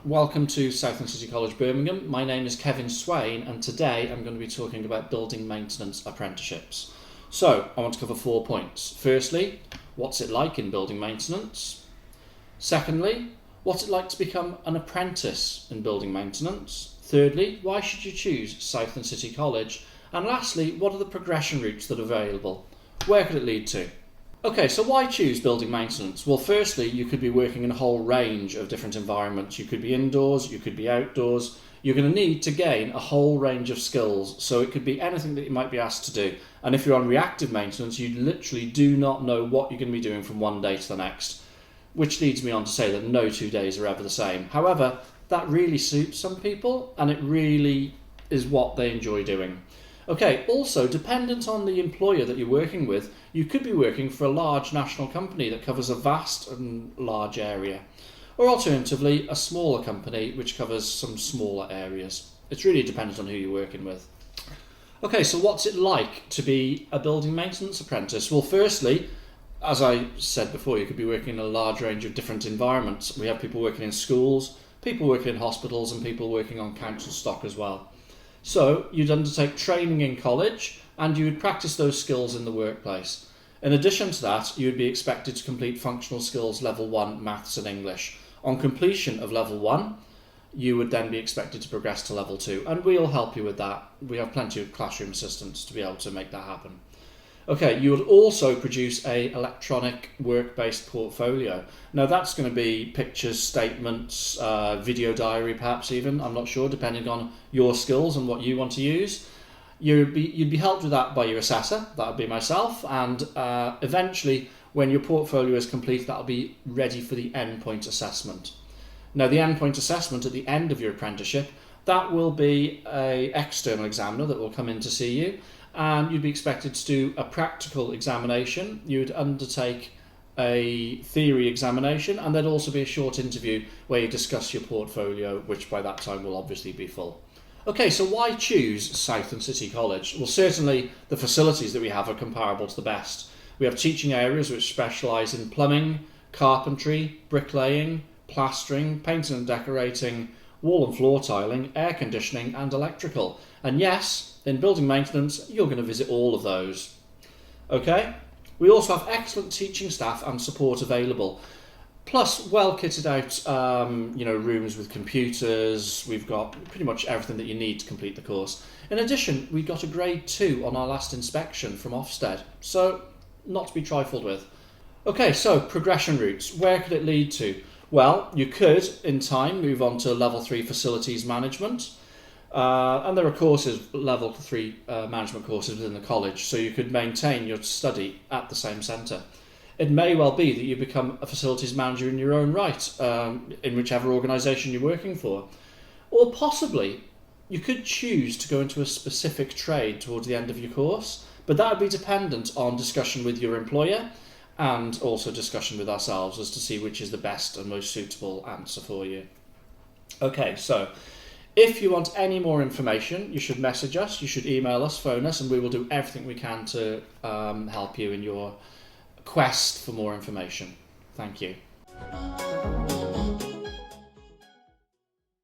welcome to Southern City College Birmingham. My name is Kevin Swain and today I'm going to be talking about building maintenance apprenticeships. So I want to cover 4 points. Firstly, what's it like in building maintenance? Secondly, what's it like to become an apprentice in building maintenance? Thirdly, why should you choose Southern City College? And lastly, what are the progression routes that are available? Where could it lead to? Okay, so why choose building maintenance? Well, firstly, you could be working in a whole range of different environments. You could be indoors, you could be outdoors. You're going to need to gain a whole range of skills. So it could be anything that you might be asked to do. And if you're on reactive maintenance, you literally do not know what you're going to be doing from one day to the next. Which leads me on to say that no 2 days are ever the same. However, that really suits some people and it really is what they enjoy doing. Okay, also, dependent on the employer that you're working with, you could be working for a large national company that covers a vast and large area. Or alternatively, a smaller company which covers some smaller areas. It's really dependent on who you're working with. Okay, so what's it like to be a building maintenance apprentice? Well, firstly, as I said before, you could be working in a large range of different environments. We have people working in schools, people working in hospitals, and people working on council stock as well. So you'd undertake training in college and you would practice those skills in the workplace. In addition to that, you would be expected to complete functional skills level 1 maths and English. On completion of level 1, you would then be expected to progress to level 2 and we'll help you with that. We have plenty of classroom assistants to be able to make that happen. Okay, you would also produce a electronic work-based portfolio. Now that's going to be pictures, statements, video diary perhaps even, I'm not sure, depending on your skills and what you want to use. You'd be helped with that by your assessor, that would be myself, and eventually when your portfolio is complete, that'll be ready for the endpoint assessment. Now the endpoint assessment at the end of your apprenticeship, that will be an external examiner that will come in to see you. And you'd be expected to do a practical examination. You'd undertake a theory examination and there'd also be a short interview where you discuss your portfolio, which by that time will obviously be full. Okay, so why choose Southern City College? Well, certainly the facilities that we have are comparable to the best. We have teaching areas which specialise in plumbing, carpentry, bricklaying, plastering, painting and decorating, wall and floor tiling, air conditioning and electrical. And yes, in building maintenance, you're going to visit all of those. Okay? We also have excellent teaching staff and support available. Plus, well kitted out rooms with computers. We've got pretty much everything that you need to complete the course. In addition, we got a grade 2 on our last inspection from Ofsted. So, not to be trifled with. Okay, so progression routes. Where could it lead to? Well, you could, in time, move on to level 3 facilities management. And there are courses, level 3 management courses within the college, so you could maintain your study at the same centre. It may well be that you become a facilities manager in your own right, in whichever organisation you're working for. Or possibly, you could choose to go into a specific trade towards the end of your course, but that would be dependent on discussion with your employer and also discussion with ourselves as to see which is the best and most suitable answer for you. Okay, so if you want any more information, you should message us, you should email us, phone us, and we will do everything we can to help you in your quest for more information. Thank you.